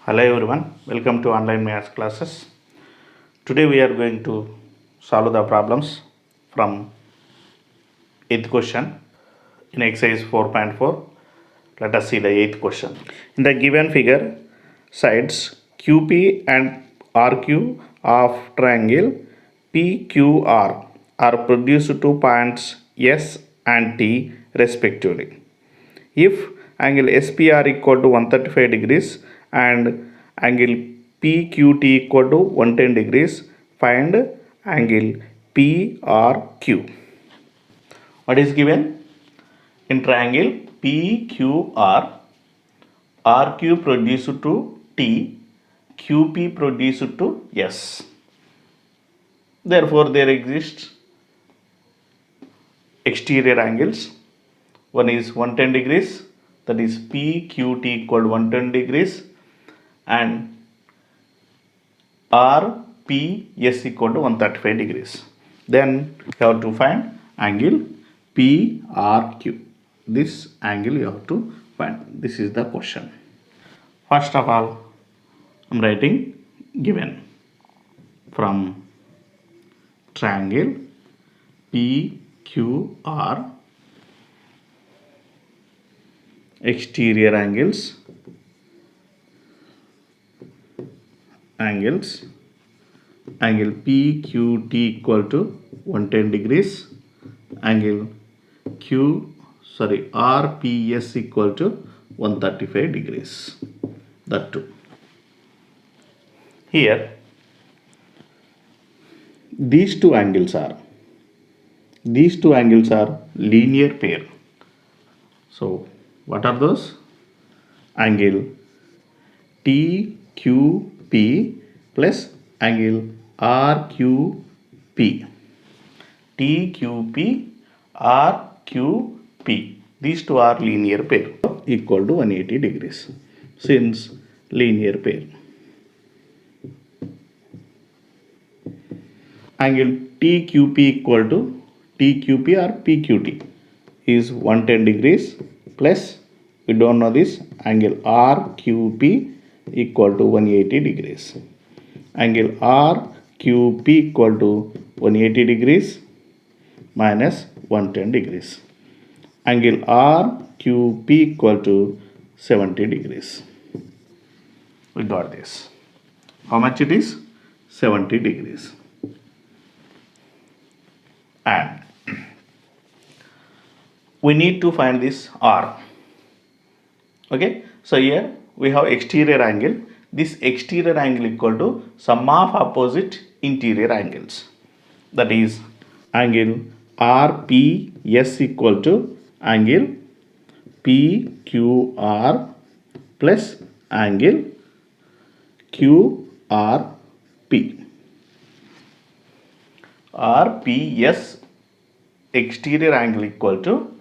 Hello everyone, welcome to online maths classes. Today we are going to solve the problems from 8th question in exercise 4.4. Let us see the 8th question. In the given figure, sides QP and RQ of triangle PQR are produced to points S and T respectively. If angle SPR equal to 135 degrees and angle PQT equal to 110 degrees, find angle PRQ. What is given? In triangle PQR, RQ produced to T, QP produced to S. Therefore, there exists exterior angles. One is 110 degrees, that is PQT equal to 110 degrees, and RPS equal to 135 degrees. Then you have to find angle PRQ. This angle you have to find. This is the question. First of all, I am writing given from triangle PQR, exterior angles angle PQT equal to 110 degrees, angle RPS equal to 135 degrees. That too. Here these two angles are linear pair. So what are those? Angle TQP plus angle RQP. TQP, RQP. These two are linear pair equal to 180 degrees. Since linear pair. Angle TQP equal to TQP or PQT is 110 degrees plus, we don't know this, angle RQP equal to 180 degrees. Angle RQP equal to 180 degrees minus 110 degrees. Angle RQP equal to 70 degrees. We got this. How much it is? 70 degrees. And we need to find this R. Okay, so here we have exterior angle. This exterior angle equal to sum of opposite interior angles. That is angle RPS equal to angle PQR plus angle QRP. RPS exterior angle equal to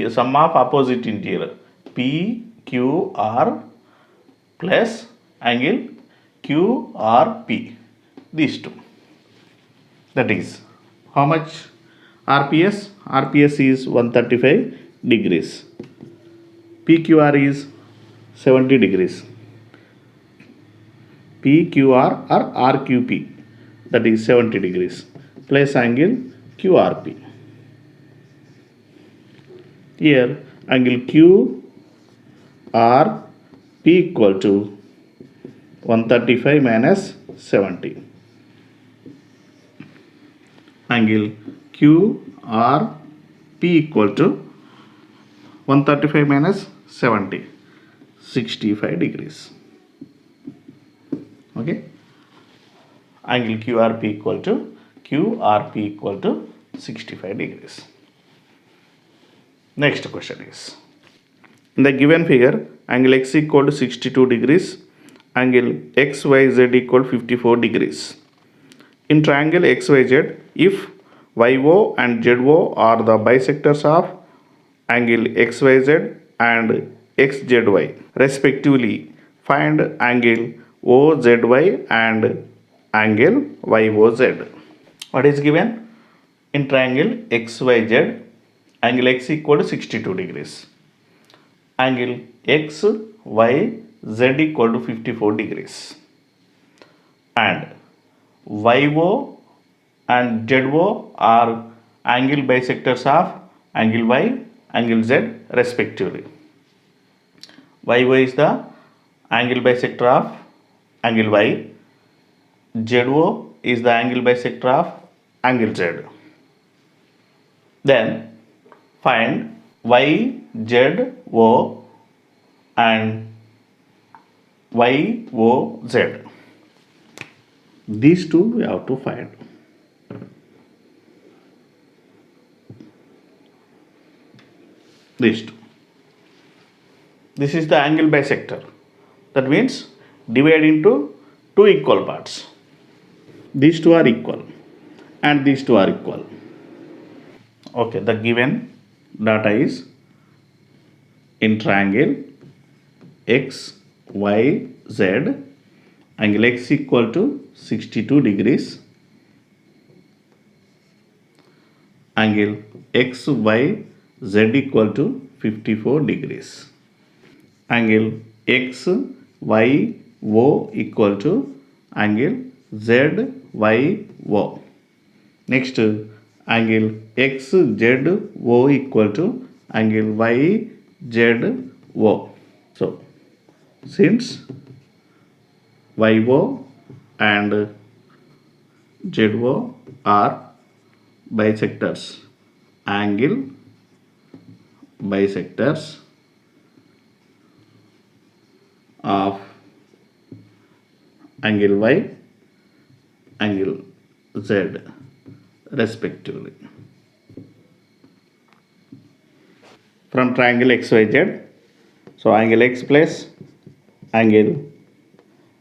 sum of opposite interior PQR plus angle QRP. These two. That is how much RPS? RPS is 135 degrees. PQR is 70 degrees. PQR or RQP, that is 70 degrees plus angle QRP. Here angle QRP equal to 135 minus 70. Angle QRP equal to 135 minus 70, 65 degrees. Okay. Angle QRP equal to 65 degrees. Next question is, in the given figure, angle X equal to 62 degrees, angle XYZ equal to 54 degrees. In triangle XYZ, if YO and ZO are the bisectors of angle XYZ and XZY respectively, find angle OZY and angle YOZ. What is given? In triangle XYZ, angle X equal to 62 degrees. Angle XYZ Z equal to 54 degrees. And YO and ZO are angle bisectors of angle Y, angle Z respectively. YO is the angle bisector of angle Y. ZO is the angle bisector of angle Z. Then find YZO and YOZ. These two we have to find. These two. This is the angle bisector. That means divide into two equal parts. These two are equal and these two are equal. Okay, the given data is in triangle X, Y, Z, angle X equal to 62 degrees, angle X, Y, Z equal to 54 degrees, angle X, Y, O equal to angle Z, Y, O. Next, angle X, Z, O equal to angle Y, Z, O. So, since YO and ZO are bisectors, angle bisectors of angle Y, angle Z respectively. From triangle XYZ, so angle X plus angle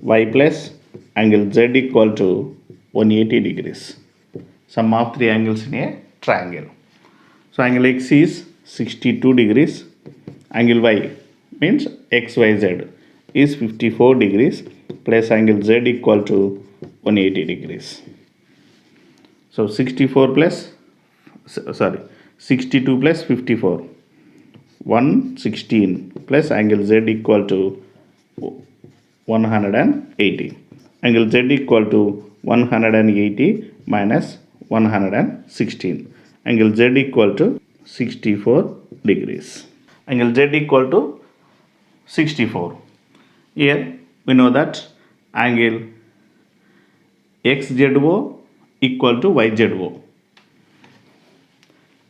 Y plus angle Z equal to 180 degrees. Sum of three angles in a triangle. So angle X is 62 degrees, angle Y means XYZ is 54 degrees plus angle Z equal to 180 degrees. So 62 plus 54, 116 plus angle Z equal to 180. Angle Z equal to 180 minus 116. Angle Z equal to 64 degrees. Angle Z equal to 64. Here we know that angle XZO equal to YZO.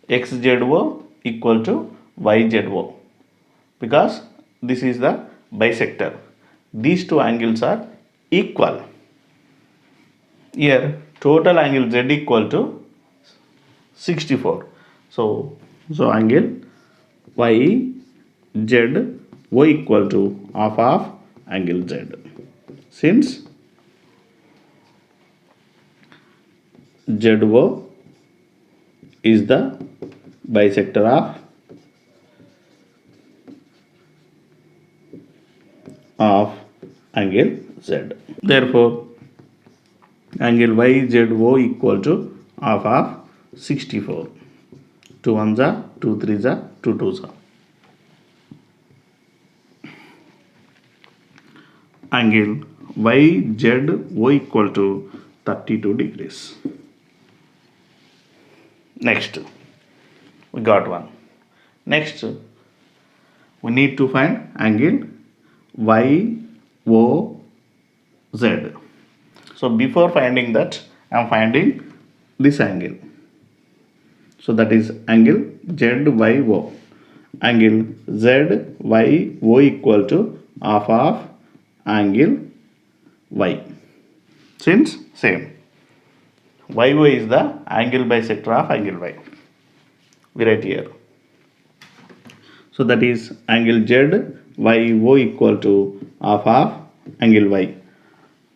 XZO equal to YZO because this is the bisector. These two angles are equal. Here total angle Z equal to 64. So angle YZO equal to half of angle Z. Since ZO is the bisector of angle Z. Therefore, angle YZO equal to half of 64. 2 1s are 2 3s are 2 2s are. Angle YZO equal to 32 degrees. Next, we got one. Next, we need to find angle YOZ. So before finding that, I am finding this angle. So that is angle ZYO. Angle ZYO equal to half of angle Y. Since same. YO is the angle bisector of angle Y. We write here. So that is angle ZYO equal to half of angle Y.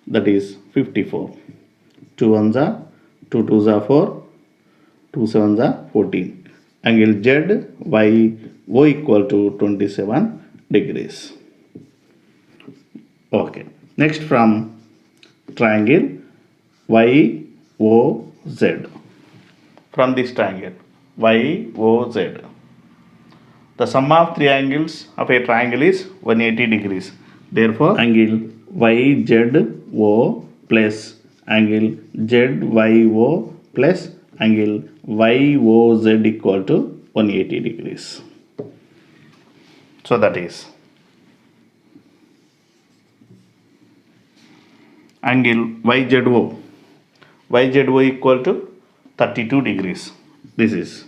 That is 54. 2 1s are 2 2s are 4. 2 7s are 14. Angle ZYO equal to 27 degrees. Okay. Next from triangle YOZ. From this triangle YOZ. The sum of three angles of a triangle is 180 degrees. Therefore, angle YZO plus angle ZYO plus angle YOZ equal to 180 degrees. So that is angle YZO equal to 32 degrees. This is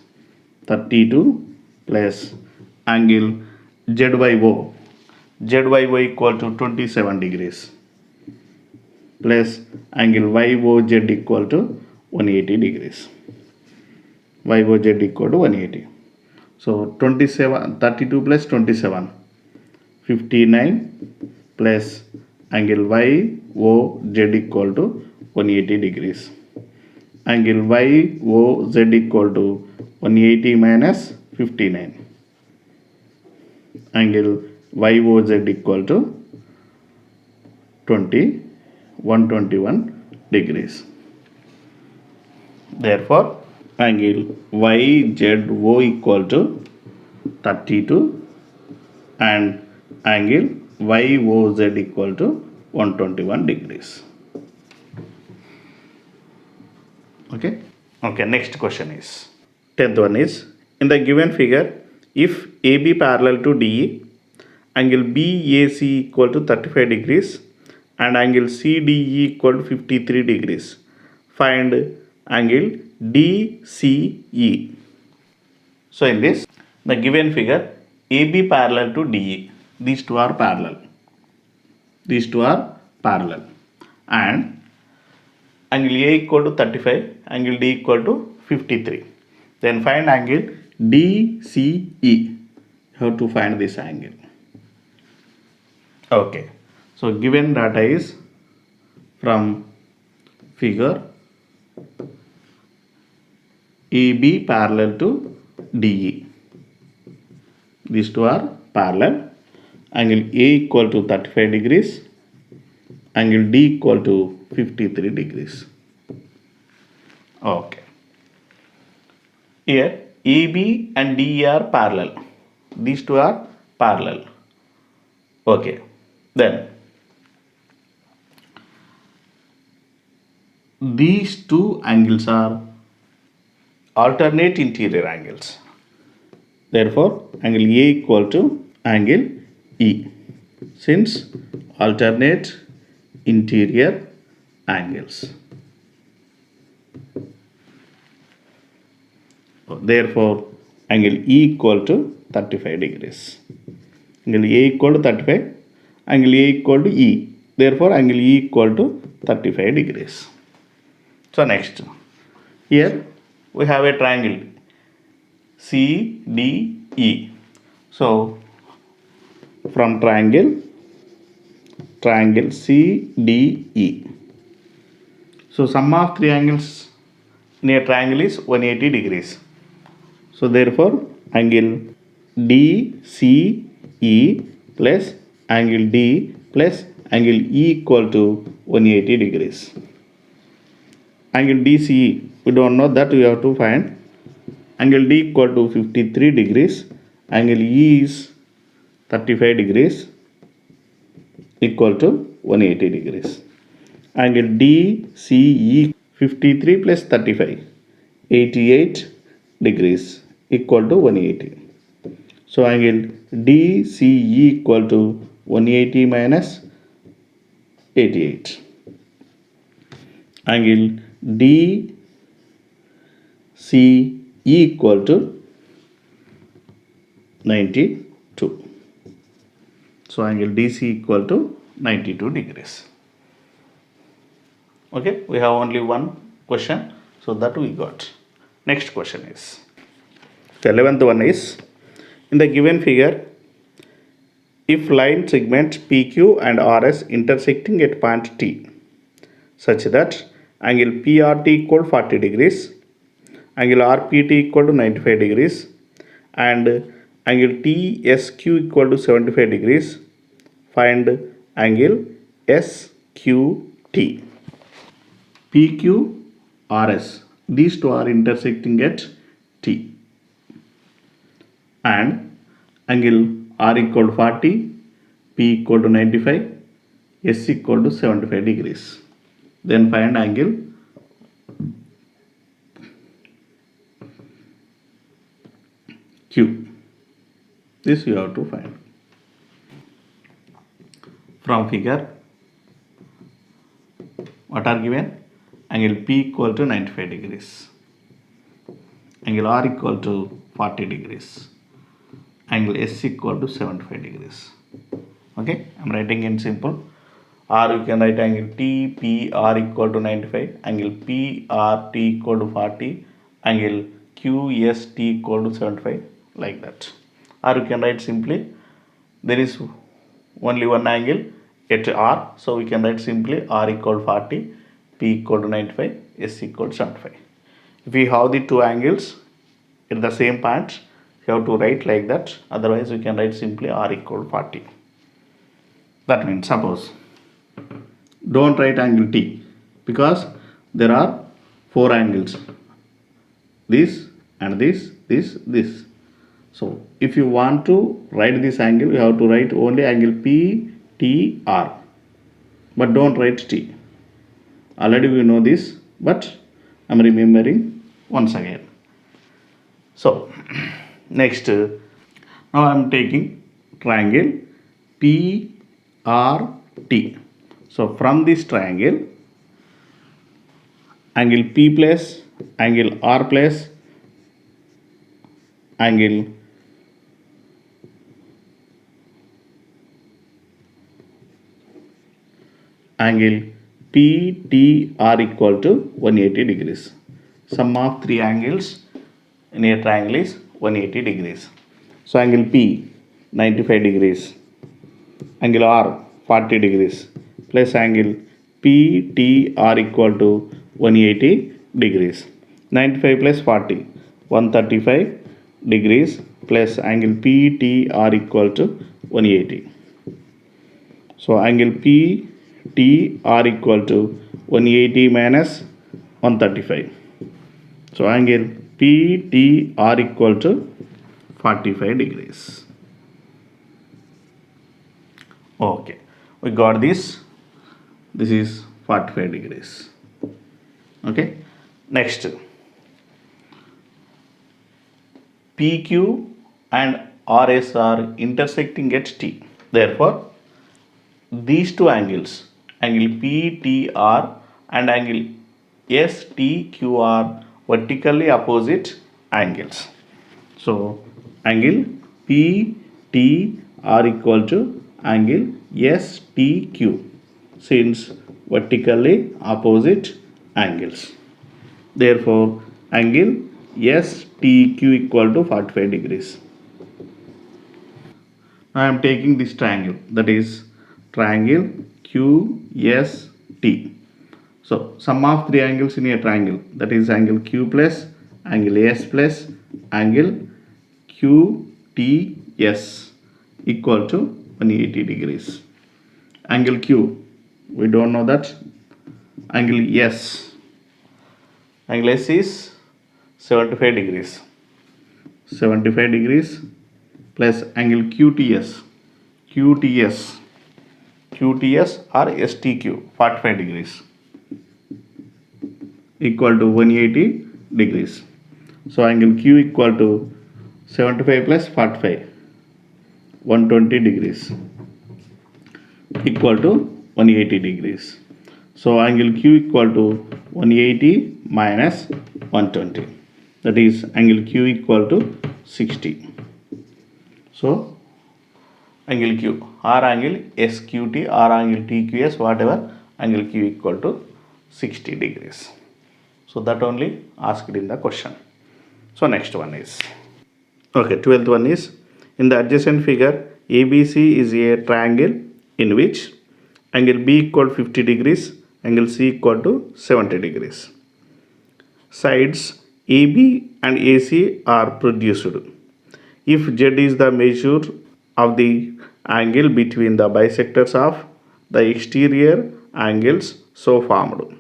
32 plus angle ZYO equal to 27 degrees plus angle YOZ equal to 180 degrees. YOZ equal to 180. So 32 plus 27, 59 plus angle YOZ equal to 180 degrees. Angle YOZ equal to 180 minus 59. Angle YOZ equal to 121 degrees. Therefore, angle YZO equal to 32 and angle YOZ equal to 121 degrees. Okay, next question is 10th one is, in the given figure, if AB parallel to DE, angle BAC equal to 35 degrees and angle CDE equal to 53 degrees, find angle DCE. So in this, the given figure, AB parallel to DE, these two are parallel, and angle A equal to 35, angle D equal to 53. Then find angle DCE. You have to find this angle. Okay. So given data is from figure, AB parallel to DE. These two are parallel. Angle A equal to 35 degrees. Angle D equal to 53 degrees. Okay. Here AB and DE are parallel. These two are parallel. Okay. Then these two angles are alternate interior angles. Therefore, angle A equal to angle E, since alternate interior angles. Therefore, angle E equal to 35 degrees. Angle A equal to 35, angle A equal to E. Therefore, angle E equal to 35 degrees. So next, here we have a triangle CDE. So from triangle CDE. So sum of three angles in a triangle is 180 degrees. So therefore, angle DCE plus angle D plus angle E equal to 180 degrees. Angle DCE, we don't know, that we have to find. Angle D equal to 53 degrees. Angle E is 35 degrees equal to 180 degrees. Angle DCE 53 plus 35, 88 degrees equal to 180. So angle DCE equal to 180 minus 88. Angle DCE equal to 92. So angle DC equal to 92 degrees. Okay, we have only one question, so that we got. Next question is, the 11th one is, in the given figure, if line segments PQ and RS intersecting at point T, such that angle PRT equal 40 degrees, angle RPT equal to 95 degrees, and angle TSQ equal to 75 degrees, find angle SQT. PQ, RS, these two are intersecting at T, and angle R equal to 40, P equal to 95, S equal to 75 degrees. Then find angle Q. This you have to find. From figure, what are given? Angle P equal to 95 degrees. Angle R equal to 40 degrees. Angle S equal to 75 degrees. Okay, I am writing in simple. R you can write angle T P R equal to 95, angle P R T equal to 40, angle Q S T equal to 75, like that. Or you can write simply, there is only one angle at R, so we can write simply R equal to 40, P equal to 95, S equal to 75. If we have the two angles at the same point, you have to write like that, otherwise we can write simply R equal to 40. That means, suppose, don't write angle T because there are four angles, this and this. So if you want to write this angle, you have to write only angle P T R, but don't write T. Already we know this, but I am remembering once again. So next, now I am taking triangle P R T. So from this triangle, angle P plus angle R plus angle PTR equal to 180 degrees. Sum of three angles in a triangle is 180 degrees. So angle P 95 degrees, angle R 40 degrees plus angle PTR equal to 180 degrees. 95 plus 40, 135 degrees plus angle PTR equal to 180. So angle PTR equal to 180 minus 135. So angle PTR equal to 45 degrees. Okay, we got this. This is 45 degrees. Okay, next, PQ and RS are intersecting at T. Therefore, these two angles, angle PTR and angle STQ, are vertically opposite angles. So angle PTR equal to angle STQ, since vertically opposite angles. Therefore angle STQ equal to 45 degrees. Now I am taking this triangle, that is triangle QST. So sum of three angles in a triangle, that is angle Q plus angle S plus angle QTS equal to 180 degrees. Angle Q, we don't know that. Angle S is 75 degrees. 75 degrees plus angle QTS or STQ 45 degrees equal to 180 degrees. So angle Q equal to 75 plus 45, 120 degrees equal to 180 degrees. So angle Q equal to 180 minus 120, that is angle Q equal to 60. So angle Q, or angle SQT or angle TQS, whatever, angle Q equal to 60 degrees. So that only asked in the question. So next one is, okay, 12th one is, in the adjacent figure, ABC is a triangle in which angle B equal to 50 degrees, angle C equal to 70 degrees. Sides AB and AC are produced. If Z is the measure of the angle between the bisectors of the exterior angles so formed,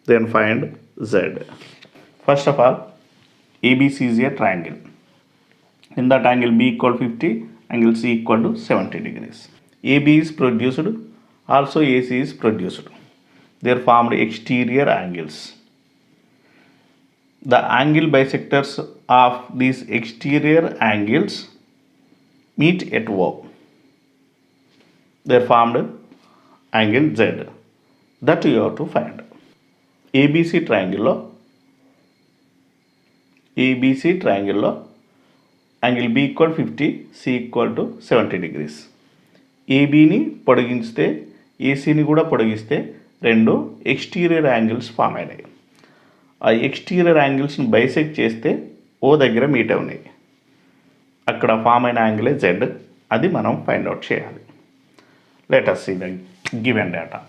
then find Z. First of all, ABC is a triangle. In that angle B equal to 50, angle C equal to 70 degrees. AB is produced, also AC is produced. They are formed exterior angles. The angle bisectors of these exterior angles meet at O. They are formed angle Z. That you have to find. ABC triangle low angle B equal 50, C equal to 70 degrees. ఏబీని పొడిగిస్తే ఏసీని కూడా పొడిగిస్తే రెండు exterior angles form అయినాయి. ఆ exterior యాంగిల్స్ని bisect చేస్తే ఓ దగ్గర meet అవునాయి. అక్కడ form అయిన యాంగిలే Z. అది మనం ఫైండ్ అవుట్ చేయాలి. Let us see the given data.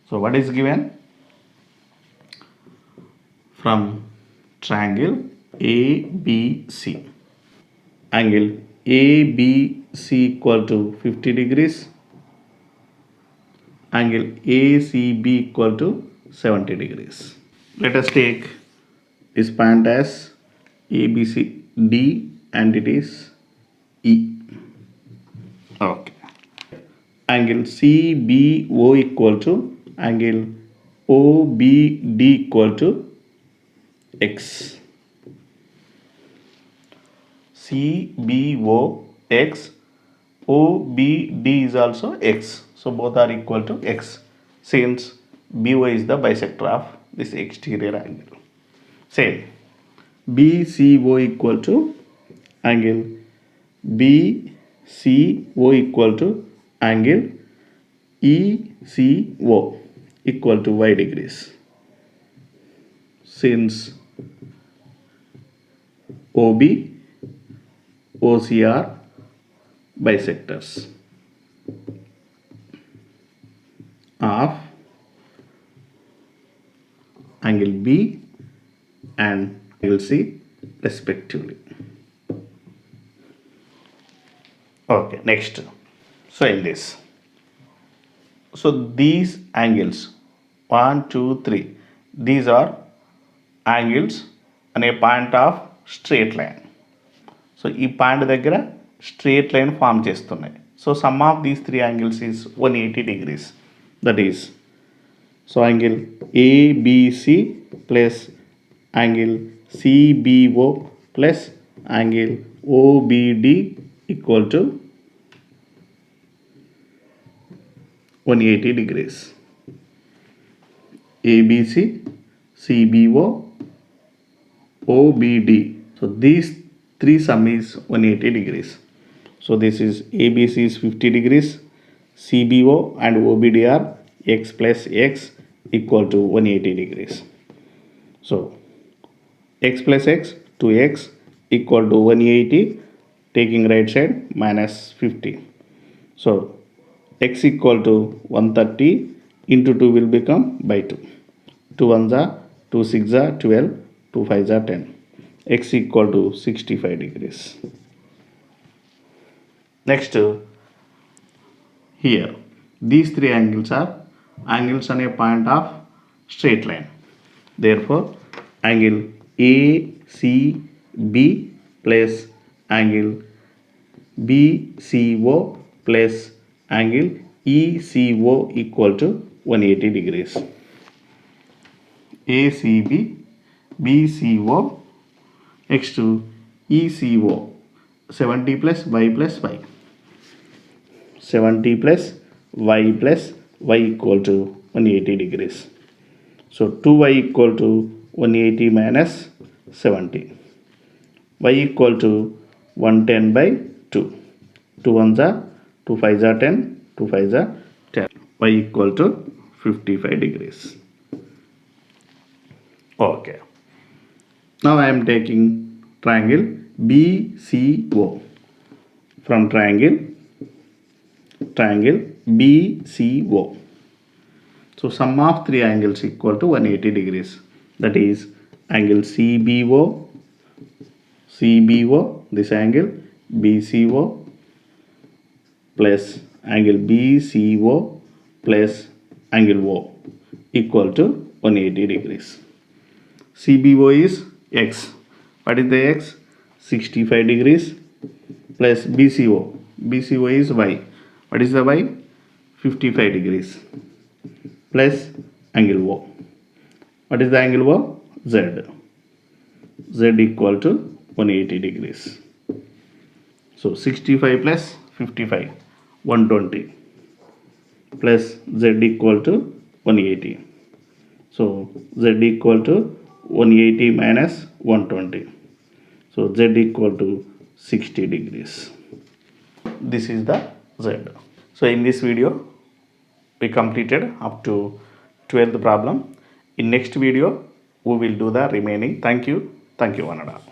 So what is given? From triangle ABC, angle ABC equal to 50 degrees, angle ACB equal to 70 degrees. Let us take this point as ABCD and it is E. Okay. Angle CBO equal to angle OBD equal to X. CBO X, OBD is also X. So both are equal to X since BO is the bisector of this exterior angle. Same. BCO equal to angle BCO equal to angle ECO equal to Y degrees. Since OB, OC are bisectors of angle B and angle C respectively. Okay, next. So in this, so these angles 1, 2, 3, these are angles on a point of straight line. So ఈ point దగ్గర straight line form చేస్తున్నాయి. So sum of these three angles is 180 degrees. That is so angle ABC plus angle CBO plus angle OBD equal to 180 degrees. ABC, CBO, OBD. So these three sum is 180 degrees. So this is ABC is 50 degrees, CBO and OBD are X plus X equal to 180 degrees. So X plus X 2X equal to 180, taking right side minus 50. So X equal to 130 into 2 will become by 2. 2 1s are 2 6s are 12, 2 5s are 10. X equal to 65 degrees. Next, here these three angles are angles on a point of straight line. Therefore, angle ACB plus angle BCO plus angle ECO equal to 180 degrees. ACB, BCO, next to ECO, 70 plus Y plus Y. 70 plus Y equal to 180 degrees. So 2Y equal to 180 minus 70. Y equal to 110 by 2. 2 1s are 2 5s are 10, 2 5s are 10. Y equal to 55 degrees. Okay. Now I am taking triangle BCO. From triangle BCO. So sum of three angles equal to 180 degrees. That is angle CBO, this angle BCO plus angle BCO plus angle O equal to 180 degrees. CBO is X. What is the X? 65 degrees. plus BCO. BCO is y. What is the y? 55 degrees plus angle O. What is the angle O? Z. Z equal to 180 degrees. So 65 plus 55, 120 plus Z equal to 180. So Z equal to 180 minus 120. So Z equal to 60 degrees. This is the Z. So in this video, we completed up to 12th problem. In next video, we will do the remaining. Thank you, Vanada.